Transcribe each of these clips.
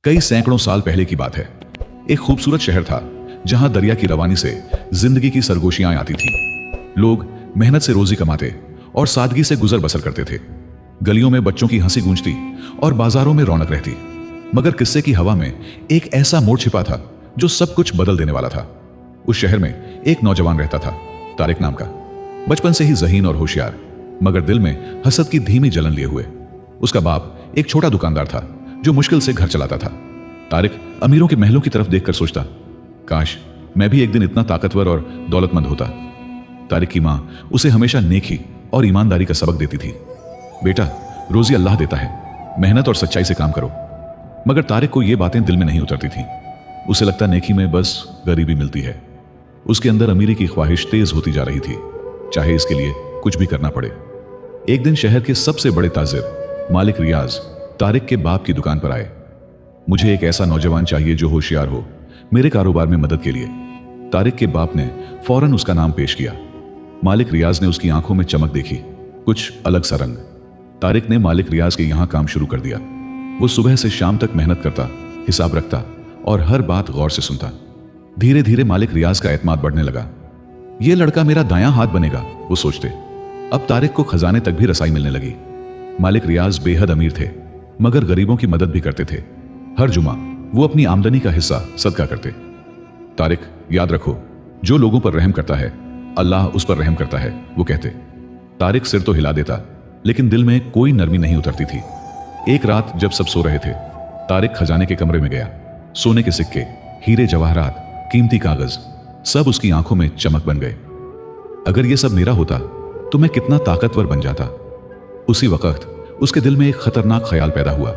कई सैकड़ों साल पहले की बात है। एक खूबसूरत शहर था जहां दरिया की रवानी से जिंदगी की सरगोशियां आती थी। लोग मेहनत से रोजी कमाते और सादगी से गुजर बसर करते थे। गलियों में बच्चों की हंसी गूंजती और बाजारों में रौनक रहती। मगर किस्से की हवा में एक ऐसा मोड़ छिपा था जो सब कुछ बदल देने वाला था। उस शहर में एक नौजवान रहता था, तारिक नाम का। बचपन से ही ज़हीन और होशियार, मगर दिल में हसद की धीमी जलन लिए हुए। उसका बाप एक छोटा दुकानदार था जो मुश्किल से घर चलाता था। तारिक अमीरों के महलों की तरफ देखकर सोचता, काश मैं भी एक दिन इतना ताकतवर और दौलतमंद होता। तारिक की मां उसे हमेशा नेकी और ईमानदारी का सबक देती थी। बेटा, रोजी अल्लाह देता है, मेहनत और सच्चाई से काम करो। मगर तारिक को ये बातें दिल में नहीं उतरती थीं। उसे लगता नेकी में बस गरीबी मिलती है। उसके अंदर अमीरी की ख्वाहिश तेज होती जा रही थी, चाहे इसके लिए कुछ भी करना पड़े। एक दिन शहर के सबसे बड़े ताजिर मालिक रियाज तारिक के बाप की दुकान पर आए। मुझे एक ऐसा नौजवान चाहिए जो होशियार हो, मेरे कारोबार में मदद के लिए। तारिक के बाप ने फौरन उसका नाम पेश किया। मालिक रियाज ने उसकी आंखों में चमक देखी, कुछ अलग सा रंग। तारिक ने मालिक रियाज के यहां काम शुरू कर दिया। वो सुबह से शाम तक मेहनत करता, हिसाब रखता और हर बात गौर से सुनता। धीरे धीरे मालिक रियाज का एतमाद बढ़ने लगा। ये लड़का मेरा दायां हाथ बनेगा, वो सोचते। अब तारिक को खजाने तक भी रसाई मिलने लगी। मालिक रियाज बेहद अमीर थे, मगर गरीबों की मदद भी करते थे। हर जुमा वो अपनी आमदनी का हिस्सा सदका करते। तारिक, याद रखो, जो लोगों पर रहम करता है अल्लाह उस पर रहम करता है, वो कहते। तारिक सिर तो हिला देता, लेकिन दिल में कोई नरमी नहीं उतरती थी। एक रात जब सब सो रहे थे, तारिक खजाने के कमरे में गया। सोने के सिक्के, हीरे जवाहरात, कीमती कागज, सब उसकी आंखों में चमक बन गए। अगर यह सब मेरा होता तो मैं कितना ताकतवर बन जाता। उसी वक्त उसके दिल में एक खतरनाक ख्याल पैदा हुआ।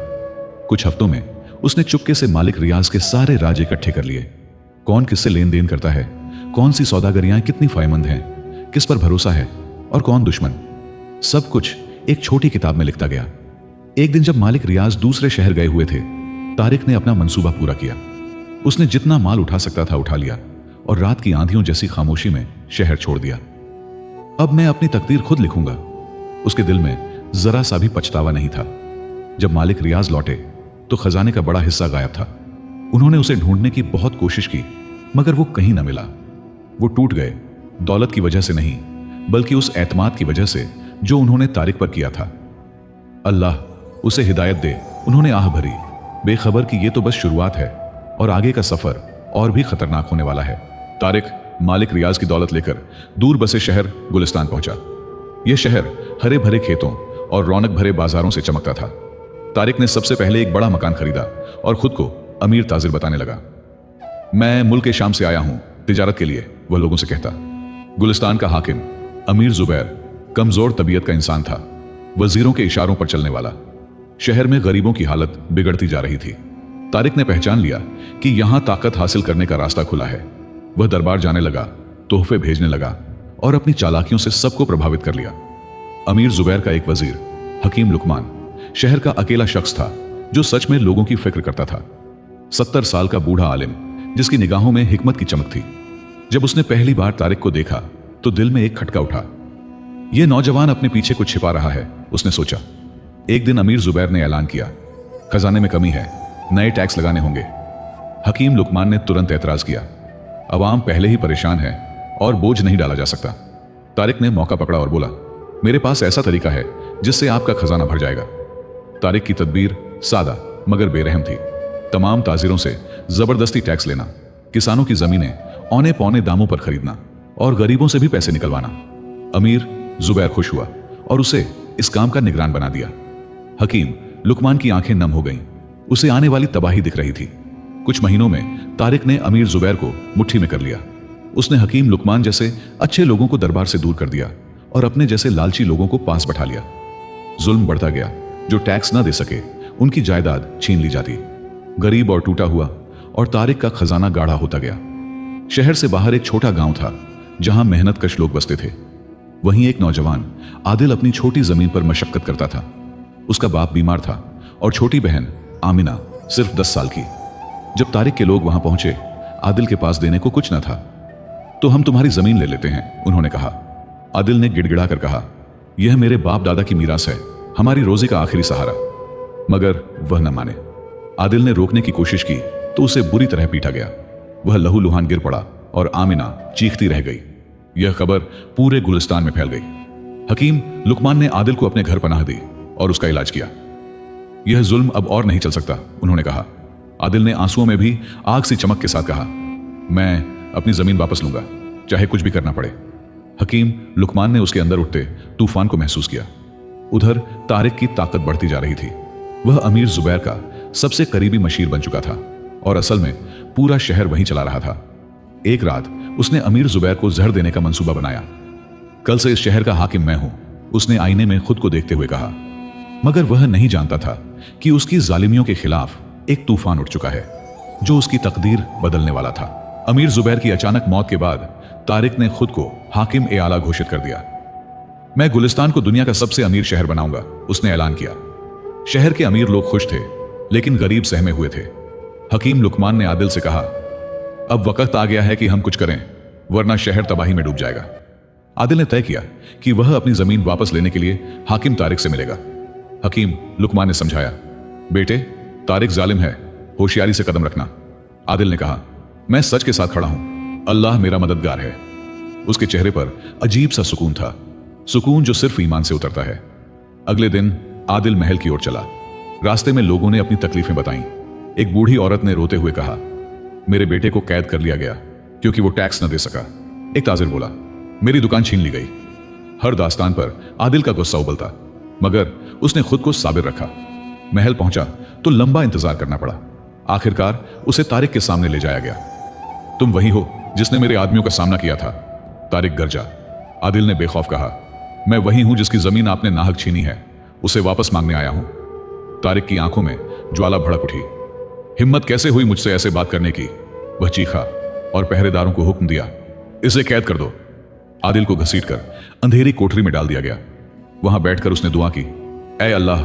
कुछ हफ्तों में उसने चुपके से मालिक रियाज के सारे राज इकट्ठे कर लिए। कौन किससे लेन देन करता है, कौन सी सौदागरियां कितनी फायदेमंद हैं, किस पर भरोसा है और कौन दुश्मन, सब कुछ एक छोटी किताब में लिखता गया। एक दिन जब मालिक रियाज दूसरे शहर गए हुए थे, तारिक ने अपना मंसूबा पूरा किया। उसने जितना माल उठा सकता था उठा लिया और रात की आंधियों जैसी खामोशी में शहर छोड़ दिया। अब मैं अपनी तकदीर खुद लिखूंगा। उसके दिल में जरा सा भी पछतावा नहीं था। जब मालिक रियाज लौटे तो खजाने का बड़ा हिस्सा गायब था। उन्होंने उसे ढूंढने की बहुत कोशिश की, मगर वो कहीं न मिला। वो टूट गए, दौलत की वजह से नहीं, बल्कि उस एतमाद की वजह से जो उन्होंने तारिक पर किया था। अल्लाह उसे हिदायत दे, उन्होंने आह भरी, बेखबर कि ये तो बस शुरुआत है और आगे का सफर और भी खतरनाक होने वाला है। तारिक मालिक रियाज की दौलत लेकर दूर बसे शहर गुलिस्तान पहुंचा। यह शहर हरे भरे खेतों और रौनक भरे बाजारों से चमकता था। तारिक ने सबसे पहले एक बड़ा मकान खरीदा और खुद को अमीर ताजिर बताने लगा। मैं मुल्क शाम से आया हूं तिजारत के लिए, वह लोगों से कहता। गुलिस्तान का हाकिम अमीर जुबैर कमजोर तबीयत का इंसान था, वजीरों के इशारों पर चलने वाला। शहर में गरीबों की हालत बिगड़ती जा रही थी। तारिक ने पहचान लिया कि यहां ताकत हासिल करने का रास्ता खुला है। वह दरबार जाने लगा, तोहफे भेजने लगा और अपनी चालाकियों से सबको प्रभावित कर लिया। अमीर जुबैर का एक वजीर हकीम लुकमान शहर का अकेला शख्स था जो सच में लोगों की फिक्र करता था। 70 साल का बूढ़ा आलिम जिसकी निगाहों में हिकमत की चमक थी। जब उसने पहली बार तारिक को देखा तो दिल में एक खटका उठा। यह नौजवान अपने पीछे कुछ छिपा रहा है, उसने सोचा। एक दिन अमीर जुबैर ने ऐलान किया, खजाने में कमी है, नए टैक्स लगाने होंगे। हकीम लुकमान ने तुरंत एतराज किया, अवाम पहले ही परेशान है और बोझ नहीं डाला जा सकता। तारिक ने मौका पकड़ा और बोला, मेरे पास ऐसा तरीका है जिससे आपका खजाना भर जाएगा। तारिक की तदबीर सादा मगर बेरहम थी। तमाम ताजिरों से जबरदस्ती टैक्स लेना, किसानों की जमीनें औने पौने दामों पर खरीदना और गरीबों से भी पैसे निकलवाना। अमीर जुबैर खुश हुआ और उसे इस काम का निगरान बना दिया। हकीम लुकमान की आंखें नम हो गईं। उसे आने वाली तबाही दिख रही थी। कुछ महीनों में तारिक ने अमीर जुबैर को मुट्ठी में कर लिया। उसने हकीम लुकमान जैसे अच्छे लोगों को दरबार से दूर कर दिया और अपने जैसे लालची लोगों को पास बैठा लिया। जुल्म बढ़ता गया। जो टैक्स ना दे सके उनकी जायदाद छीन ली जाती। गरीब और टूटा हुआ और तारिक का खजाना गाढ़ा होता गया। शहर से बाहर एक छोटा गांव था जहां मेहनत कश लोग बसते थे। वहीं एक नौजवान आदिल अपनी छोटी जमीन पर मशक्कत करता था। उसका बाप बीमार था और छोटी बहन आमिना सिर्फ 10 साल की। जब तारिक के लोग वहां पहुंचे, आदिल के पास देने को कुछ न था। तो हम तुम्हारी जमीन ले लेते हैं, उन्होंने कहा। आदिल ने गिड़गिड़ा कर कहा, यह मेरे बाप दादा की मीरास है, हमारी रोजी का आखिरी सहारा। मगर वह न माने। आदिल ने रोकने की कोशिश की तो उसे बुरी तरह पीटा गया। वह लहूलुहान गिर पड़ा और आमिना चीखती रह गई। यह खबर पूरे गुलिस्तान में फैल गई। हकीम लुकमान ने आदिल को अपने घर पनाह दी और उसका इलाज किया। यह जुल्म अब और नहीं चल सकता, उन्होंने कहा। आदिल ने आंसुओं में भी आग सी चमक के साथ कहा, मैं अपनी जमीन वापस लूंगा, चाहे कुछ भी करना पड़े। हकीम लुकमान ने उसके अंदर उठते तूफान को महसूस किया। उधर तारिक की ताकत बढ़ती जा रही थी। वह अमीर जुबैर का सबसे करीबी मशीर बन चुका था और असल में पूरा शहर वहीं चला रहा था। एक रात उसने अमीर जुबैर को जहर देने का मंसूबा बनाया। कल से इस शहर का हाकिम मैं हूं, उसने आईने में खुद को देखते हुए कहा। मगर वह नहीं जानता था कि उसकी जालिमियों के खिलाफ एक तूफान उठ चुका है जो उसकी तकदीर बदलने वाला था। अमीर जुबैर की अचानक मौत के बाद तारिक ने खुद को हाकिम ए आला घोषित कर दिया। मैं गुलिस्तान को दुनिया का सबसे अमीर शहर बनाऊंगा, उसने ऐलान किया। शहर के अमीर लोग खुश थे लेकिन गरीब सहमे हुए थे। हकीम लुकमान ने आदिल से कहा, अब वक्त आ गया है कि हम कुछ करें, वरना शहर तबाही में डूब जाएगा। आदिल ने तय किया कि वह अपनी जमीन वापस लेने के लिए हाकिम तारिक से मिलेगा। हकीम लुकमान ने समझाया, बेटे तारिक जालिम है, होशियारी से कदम रखना। आदिल ने कहा, मैं सच के साथ खड़ा हूं, अल्लाह मेरा मददगार है। उसके चेहरे पर अजीब सा सुकून था, सुकून जो सिर्फ ईमान से उतरता है। अगले दिन आदिल महल की ओर चला। रास्ते में लोगों ने अपनी तकलीफें बताईं। एक बूढ़ी औरत ने रोते हुए कहा, मेरे बेटे को कैद कर लिया गया क्योंकि वो टैक्स न दे सका। एक ताजिर बोला, मेरी दुकान छीन ली गई। हर दास्तान पर आदिल का गुस्सा उबलता, मगर उसने खुद को साबिर रखा। महल पहुंचा तो लंबा इंतजार करना पड़ा। आखिरकार उसे तारिक के सामने ले जाया गया। तुम वही हो जिसने मेरे आदमियों का सामना किया था, तारिक गरजा। आदिल ने बेखौफ कहा, मैं वही हूं जिसकी जमीन आपने नाहक छीनी है, उसे वापस मांगने आया हूं। तारिक की आंखों में ज्वाला भड़क उठी। हिम्मत कैसे हुई मुझसे ऐसे बात करने की? वह चीखा और पहरेदारों को हुक्म दिया, इसे कैद कर दो। आदिल को घसीटकर अंधेरी कोठरी में डाल दिया गया। वहां बैठकर उसने दुआ की, ऐ अल्लाह,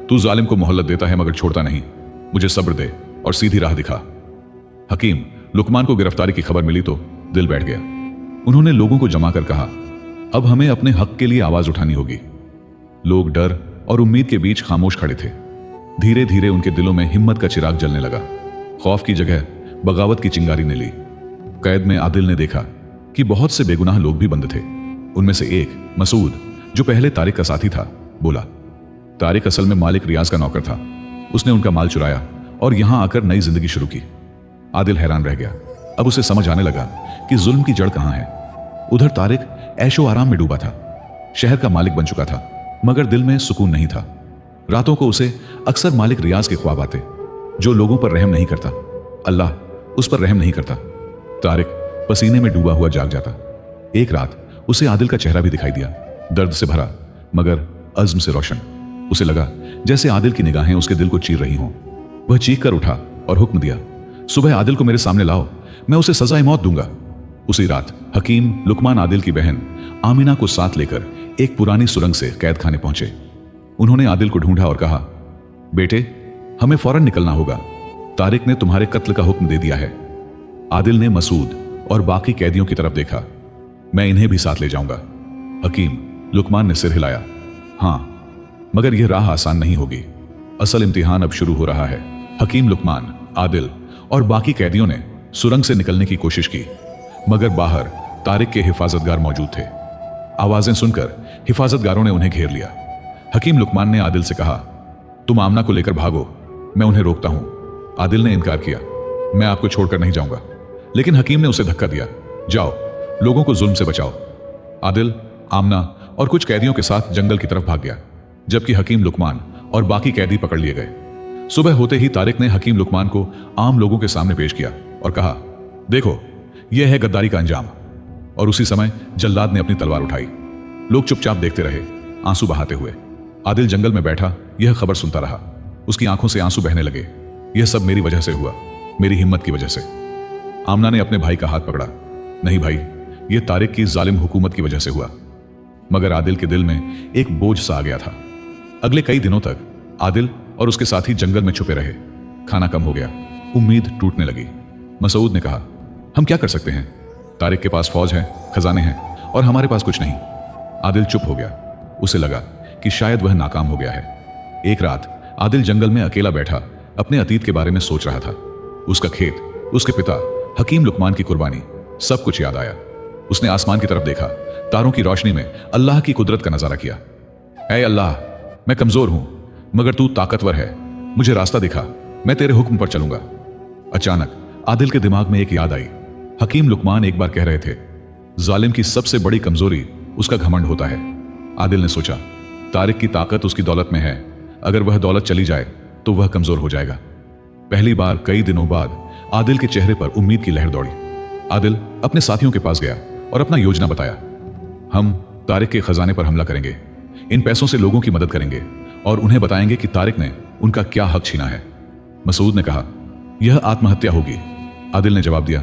तू जालिम को मोहल्लत देता है मगर छोड़ता नहीं, मुझे सब्र दे और सीधी राह दिखा। हकीम लुकमान को गिरफ्तारी की खबर मिली तो दिल बैठ गया। उन्होंने लोगों को जमा कर कहा, अब हमें अपने हक के लिए आवाज उठानी होगी। लोग डर और उम्मीद के बीच खामोश खड़े थे। धीरे धीरे उनके दिलों में हिम्मत का चिराग जलने लगा। खौफ की जगह बगावत की चिंगारी ने ली। कैद में आदिल ने देखा कि बहुत से बेगुनाह लोग भी बंद थे। उनमें से एक मसूद, जो पहले तारिक का साथी था, बोला, तारिक असल में मालिक रियाज का नौकर था। उसने उनका माल चुराया और यहां आकर नई जिंदगी शुरू की। आदिल हैरान रह गया। अब उसे समझ आने लगा कि जुल्म की जड़ कहां है। उधर तारिक ऐशो आराम में डूबा था, शहर का मालिक बन चुका था, मगर दिल में सुकून नहीं था। रातों को उसे अक्सर मालिक रियाज के ख्वाब आते, जो लोगों पर रहम नहीं करता, अल्लाह उस पर रहम नहीं करता। तारिक पसीने में डूबा हुआ जाग जाता। एक रात उसे आदिल का चेहरा भी दिखाई दिया, दर्द से भरा मगर अज़्म से रोशन। उसे लगा जैसे आदिल की निगाहें उसके दिल को चीर रही हों। वह चीख कर उठा और हुक्म दिया, सुबह आदिल को मेरे सामने लाओ, मैं उसे सजाए मौत दूंगा। उसी रात हकीम लुकमान आदिल की बहन आमिना को साथ लेकर एक पुरानी सुरंग से कैद खाने पहुंचे। उन्होंने आदिल को ढूंढा और कहा, बेटे हमें फौरन निकलना होगा, तारिक ने तुम्हारे कत्ल का हुक्म दे दिया है। आदिल ने मसूद और बाकी कैदियों की तरफ देखा, मैं इन्हें भी साथ ले जाऊंगा। हकीम लुकमान ने सिर हिलाया, हां, मगर यह राह आसान नहीं होगी। असल इम्तिहान अब शुरू हो रहा है। हकीम लुकमान, आदिल और बाकी कैदियों ने सुरंग से निकलने की कोशिश की, मगर बाहर तारिक के हिफाजतगार मौजूद थे। आवाजें सुनकर हिफाजतगारों ने उन्हें घेर लिया। हकीम लुकमान ने आदिल से कहा, तुम आमना को लेकर भागो, मैं उन्हें रोकता हूं। आदिल ने इनकार किया, मैं आपको छोड़कर नहीं जाऊंगा। लेकिन हकीम ने उसे धक्का दिया, जाओ, लोगों को जुल्म से बचाओ। आदिल, आमना और कुछ कैदियों के साथ जंगल की तरफ भाग गया, जबकि हकीम लुकमान और बाकी कैदी पकड़ लिए गए। सुबह होते ही तारिक ने हकीम लुकमान को आम लोगों के सामने पेश किया और कहा, देखो यह है गद्दारी का अंजाम। और उसी समय जल्लाद ने अपनी तलवार उठाई। लोग चुपचाप देखते रहे, आंसू बहाते हुए। आदिल जंगल में बैठा यह खबर सुनता रहा। उसकी आंखों से आंसू बहने लगे। यह सब मेरी वजह से हुआ, मेरी हिम्मत की वजह से। आमना ने अपने भाई का हाथ पकड़ा, नहीं भाई, यह तारिक की जालिम हुकूमत की वजह से हुआ। मगर आदिल के दिल में एक बोझ सा आ गया था। अगले कई दिनों तक आदिल और उसके साथी जंगल में छुपे रहे। खाना कम हो गया, उम्मीद टूटने लगी। मसूद ने कहा, हम क्या कर सकते हैं? तारिक के पास फौज है, खजाने हैं, और हमारे पास कुछ नहीं। आदिल चुप हो गया। उसे लगा कि शायद वह नाकाम हो गया है। एक रात आदिल जंगल में अकेला बैठा अपने अतीत के बारे में सोच रहा था। उसका खेत, उसके पिता हकीम लुकमान की कुर्बानी, सब कुछ याद आया। उसने आसमान की तरफ देखा, तारों की रोशनी में अल्लाह की कुदरत का नजारा किया। ऐ अल्लाह, मैं कमजोर हूं, मगर तू ताकतवर है, मुझे रास्ता दिखा, मैं तेरे हुक्म पर चलूंगा। अचानक आदिल के दिमाग में एक याद आई। हकीम लुकमान एक बार कह रहे थे, जालिम की सबसे बड़ी कमजोरी उसका घमंड होता है। आदिल ने सोचा, तारिक की ताकत उसकी दौलत में है, अगर वह दौलत चली जाए तो वह कमजोर हो जाएगा। पहली बार कई दिनों बाद आदिल के चेहरे पर उम्मीद की लहर दौड़ी। आदिल अपने साथियों के पास गया और अपना योजना बताया। हम तारिक के खजाने पर हमला करेंगे, इन पैसों से लोगों की मदद करेंगे और उन्हें बताएंगे कि तारिक ने उनका क्या हक छीना है। मसूद ने कहा, यह आत्महत्या होगी। आदिल ने जवाब दिया,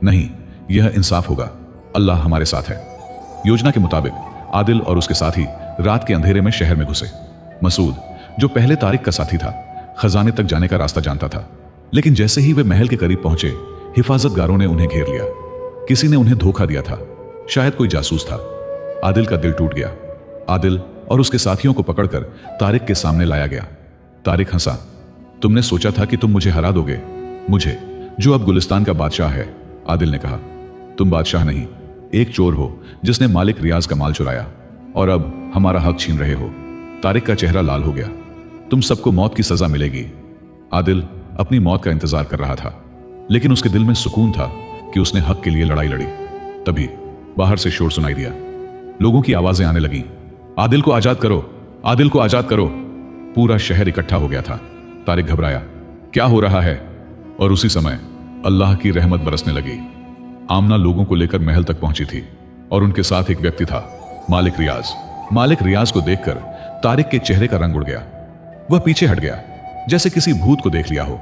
नहीं, यह इंसाफ होगा, अल्लाह हमारे साथ है। योजना के मुताबिक आदिल और उसके साथी रात के अंधेरे में शहर में घुसे। मसूद, जो पहले तारिक का साथी था, खजाने तक जाने का रास्ता जानता था, लेकिन जैसे ही वे महल के करीब पहुंचे, हिफाजतगारों ने उन्हें घेर लिया। किसी ने उन्हें धोखा दिया था, शायद कोई जासूस था। आदिल का दिल टूट गया। आदिल और उसके साथियों को पकड़कर तारिक के सामने लाया गया। तारिक हंसा, तुमने सोचा था कि तुम मुझे हरा दोगे, मुझे जो अब गुलिस्तान का बादशाह है। आदिल ने कहा, तुम बादशाह नहीं, एक चोर हो जिसने मालिक रियाज का माल चुराया और अब हमारा हक छीन रहे हो। तारिक का चेहरा लाल हो गया। तुम सबको मौत की सजा मिलेगी। आदिल अपनी मौत का इंतजार कर रहा था, लेकिन उसके दिल में सुकून था कि उसने हक के लिए लड़ाई लड़ी। तभी बाहर से शोर सुनाई दिया। लोगों की आवाजें आने लगीं, आदिल को आजाद करो, आदिल को आजाद करो। पूरा शहर इकट्ठा हो गया था। तारिक घबराया, क्या हो रहा है? और उसी समय अल्लाह की रहमत बरसने लगी। आमना लोगों को लेकर महल तक पहुंची थी और उनके साथ एक व्यक्ति था, मालिक रियाज। मालिक रियाज को देखकर तारिक के चेहरे का रंग उड़ गया। वह पीछे हट गया, जैसे किसी भूत को देख लिया हो।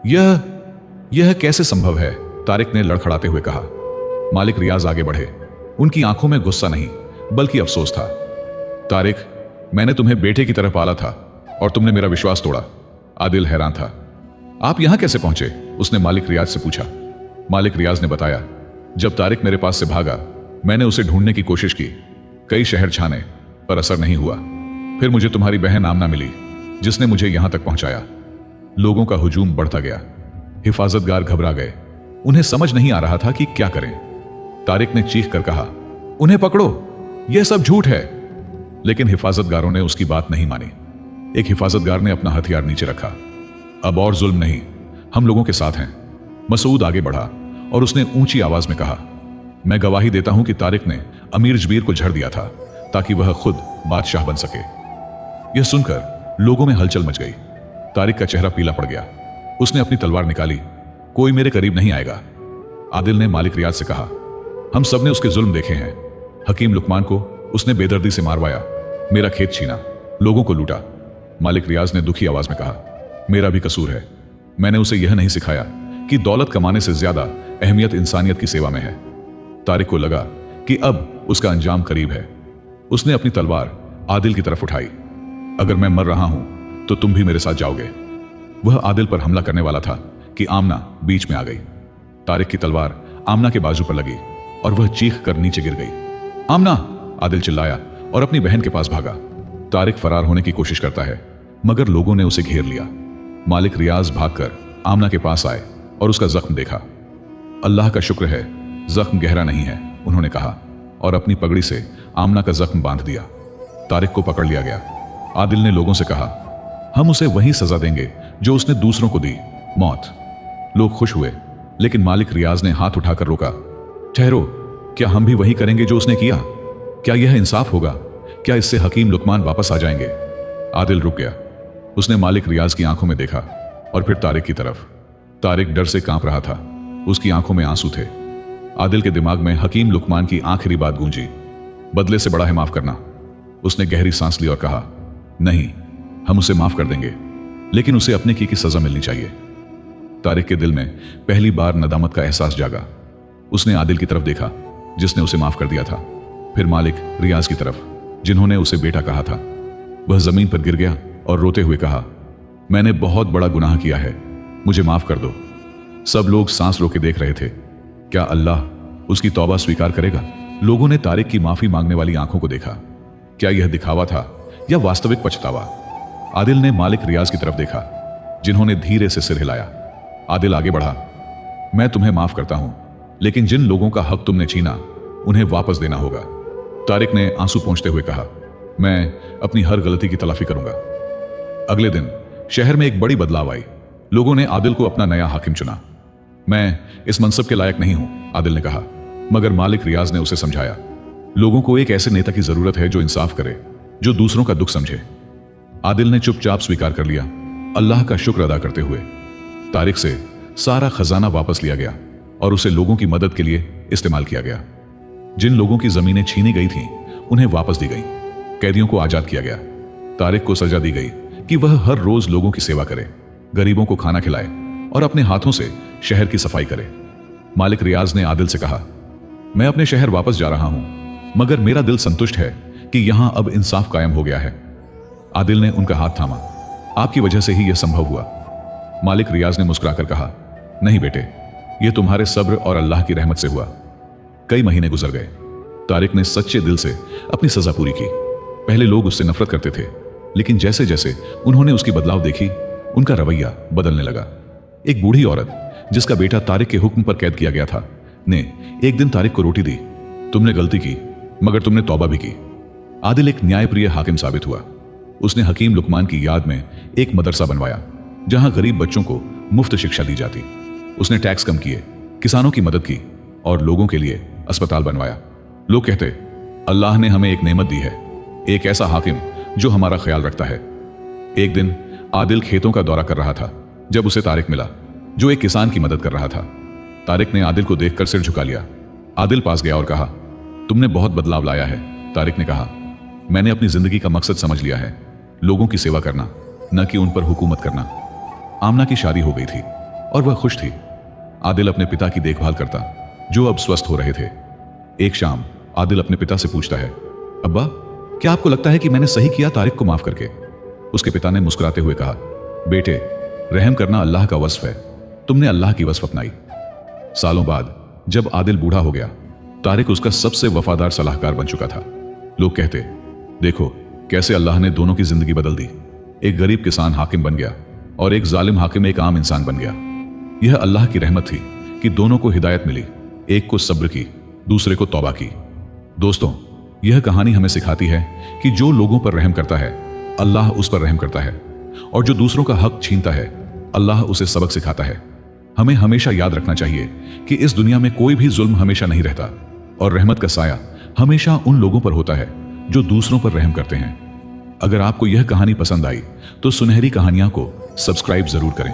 यह कैसे संभव है? तारिक ने लड़खड़ाते हुए कहा। मालिक रियाज आगे बढ़े। उनकी आंखों में गुस्सा नहीं, बल्कि अफसोस था। तारिक, मैंने तुम्हें बेटे की तरह पाला था और तुमने मेरा विश्वास तोड़ा। आदिल हैरान था। आप यहां कैसे पहुंचे? उसने मालिक रियाज से पूछा। मालिक रियाज ने बताया, जब तारिक मेरे पास से भागा, मैंने उसे ढूंढने की कोशिश की, कई शहर छाने, पर असर नहीं हुआ। फिर मुझे तुम्हारी बहन आमना मिली, जिसने मुझे यहां तक पहुंचाया। लोगों का हुजूम बढ़ता गया। हिफाजतगार घबरा गए। उन्हें समझ नहीं आ रहा था कि क्या करें। तारिक ने चीख कर कहा, उन्हें पकड़ो, यह सब झूठ है। लेकिन हिफाजतगारों ने उसकी बात नहीं मानी। एक हिफाजतगार ने अपना हथियार नीचे रखा। अब और जुल्म नहीं, हम लोगों के साथ हैं। मसूद आगे बढ़ा और उसने ऊंची आवाज में कहा, मैं गवाही देता हूं कि तारिक ने अमीर जबीर को झड़ दिया था ताकि वह खुद बादशाह बन सके। यह सुनकर लोगों में हलचल मच गई। तारिक का चेहरा पीला पड़ गया। उसने अपनी तलवार निकाली। कोई मेरे करीब नहीं आएगा। आदिल ने मालिक रियाज से कहा, हम सब ने उसके जुल्म देखे हैं। हकीम लुकमान को उसने बेदर्दी से मारवाया, मेरा खेत छीना, लोगों को लूटा। मालिक रियाज ने दुखी आवाज में कहा, मेरा भी कसूर है। मैंने उसे यह नहीं सिखाया कि दौलत कमाने से ज्यादा अहमियत इंसानियत की सेवा में है। तारिक को लगा कि अब उसका अंजाम करीब है। उसने अपनी तलवार आदिल की तरफ उठाई। अगर मैं मर रहा हूं तो तुम भी मेरे साथ जाओगे। वह आदिल पर हमला करने वाला था कि आमना बीच में आ गई। तारिक की तलवार आमना के बाजू पर लगी और वह चीख कर नीचे गिर गई। आमना! आदिल चिल्लाया और अपनी बहन के पास भागा। तारिक फरार होने की कोशिश करता है, मगर लोगों ने उसे घेर लिया। मालिक रियाज भागकर आमना के पास आए और उसका जख्म देखा। अल्लाह का शुक्र है, जख्म गहरा नहीं है, उन्होंने कहा और अपनी पगड़ी से आमना का जख्म बांध दिया। तारिक को पकड़ लिया गया। आदिल ने लोगों से कहा, हम उसे वही सजा देंगे जो उसने दूसरों को दी, मौत। लोग खुश हुए, लेकिन मालिक रियाज ने हाथ उठाकर रोका। ठहरो, क्या हम भी वही करेंगे जो उसने किया? क्या यह इंसाफ होगा? क्या इससे हकीम लुकमान वापस आ जाएंगे? आदिल रुक गया। उसने मालिक रियाज की आंखों में देखा और फिर तारिक की तरफ। तारिक डर से कांप रहा था। उसकी आंखों में आंसू थे। आदिल के दिमाग में हकीम लुकमान की आखिरी बात गूंजी, बदले से बड़ा है माफ करना। उसने गहरी सांस ली और कहा, नहीं, हम उसे माफ कर देंगे, लेकिन उसे अपने की सजा मिलनी चाहिए। तारिक के दिल में पहली बार नदामत का एहसास जागा। उसने आदिल की तरफ देखा, जिसने उसे माफ कर दिया था, फिर मालिक रियाज की तरफ, जिन्होंने उसे बेटा कहा था। वह जमीन पर गिर गया और रोते हुए कहा, मैंने बहुत बड़ा गुनाह किया है, मुझे माफ कर दो। सब लोग सांस रोके देख रहे थे। क्या अल्लाह उसकी तौबा स्वीकार करेगा? लोगों ने तारिक की माफी मांगने वाली आंखों को देखा। क्या यह दिखावा था या वास्तविक पछतावा? आदिल ने मालिक रियाज की तरफ देखा। जिन्होंने धीरे से सिर हिलाया। आदिल आगे बढ़ा, मैं तुम्हें माफ करता हूं, लेकिन जिन लोगों का हक तुमने छीना उन्हें वापस देना होगा। तारिक ने आंसू पोंछते हुए कहा, मैं अपनी हर गलती की तलाफी करूंगा। अगले दिन शहर में एक बड़ी बदलाव आई। लोगों ने आदिल को अपना नया हाकिम चुना। मैं इस मनसब के लायक नहीं हूं, आदिल ने कहा, मगर मालिक रियाज ने उसे समझाया, लोगों को एक ऐसे नेता की जरूरत है जो इंसाफ करे, जो दूसरों का दुख समझे। आदिल ने चुपचाप स्वीकार कर लिया, अल्लाह का शुक्र अदा करते हुए। तारिक से सारा खजाना वापस लिया गया और उसे लोगों की मदद के लिए इस्तेमाल किया गया। जिन लोगों की जमीनें छीनी गई थीं, उन्हें वापस दी गई। कैदियों को आजाद किया गया। तारिक को सजा दी गई कि वह हर रोज लोगों की सेवा करे, गरीबों को खाना खिलाए और अपने हाथों से शहर की सफाई करे। मालिक रियाज ने आदिल से कहा, मैं अपने शहर वापस जा रहा हूं, मगर मेरा दिल संतुष्ट है कि यहां अब इंसाफ कायम हो गया है। आदिल ने उनका हाथ थामा, आपकी वजह से ही यह संभव हुआ। मालिक रियाज ने मुस्कुराकर कहा, नहीं बेटे, यह तुम्हारे सब्र और अल्लाह की रहमत से हुआ। कई महीने गुजर गए। तारिक ने सच्चे दिल से अपनी सजा पूरी की। पहले लोग उससे नफरत करते थे, लेकिन जैसे जैसे उन्होंने उसकी बदलाव देखी, उनका रवैया बदलने लगा। एक बूढ़ी औरत जिसका बेटा तारिक के हुक्म पर कैद किया गया था, ने एक दिन तारिक को रोटी दी। तुमने गलती की, मगर तुमने तौबा भी की। आदिल एक न्यायप्रिय हाकिम साबित हुआ। उसने हकीम लुकमान की याद में एक मदरसा बनवाया, जहां गरीब बच्चों को मुफ्त शिक्षा दी जाती। उसने टैक्स कम किए, किसानों की मदद की और लोगों के लिए अस्पताल बनवाया। लोग कहते, अल्लाह ने हमें एक नेमत दी है, एक ऐसा हाकिम जो हमारा ख्याल रखता है। एक दिन आदिल खेतों का दौरा कर रहा था जब उसे तारिक मिला, जो एक किसान की मदद कर रहा था। तारिक ने आदिल को देखकर सिर झुका लिया। आदिल पास गया और कहा, तुमने बहुत बदलाव लाया है। तारिक ने कहा, मैंने अपनी जिंदगी का मकसद समझ लिया है, लोगों की सेवा करना, न कि उन पर हुकूमत करना। आमना की शादी हो गई थी और वह खुश थी। आदिल अपने पिता की देखभाल करता, जो अब स्वस्थ हो रहे थे। एक शाम आदिल अपने पिता से पूछता है, अब्बा, क्या आपको लगता है कि मैंने सही किया तारिक को माफ करके? उसके पिता ने मुस्कुराते हुए कहा, बेटे, रहम करना अल्लाह का वस्फ है, तुमने अल्लाह की वस्फ अपनाई। सालों बाद जब आदिल बूढ़ा हो गया, तारिक उसका सबसे वफादार सलाहकार बन चुका था। लोग कहते, देखो कैसे अल्लाह ने दोनों की जिंदगी बदल दी। एक गरीब किसान हाकिम बन गया और एक जालिम हाकिम एक आम इंसान बन गया। यह अल्लाह की रहमत थी कि दोनों को हिदायत मिली, एक को सब्र की, दूसरे को तौबा की। दोस्तों, यह कहानी हमें सिखाती है कि जो लोगों पर रहम करता है, अल्लाह उस पर रहम करता है, और जो दूसरों का हक छीनता है, अल्लाह उसे सबक सिखाता है। हमें हमेशा याद रखना चाहिए कि इस दुनिया में कोई भी जुल्म हमेशा नहीं रहता, और रहमत का साया हमेशा उन लोगों पर होता है जो दूसरों पर रहम करते हैं। अगर आपको यह कहानी पसंद आई तो सुनहरी कहानियां को सब्सक्राइब जरूर करें।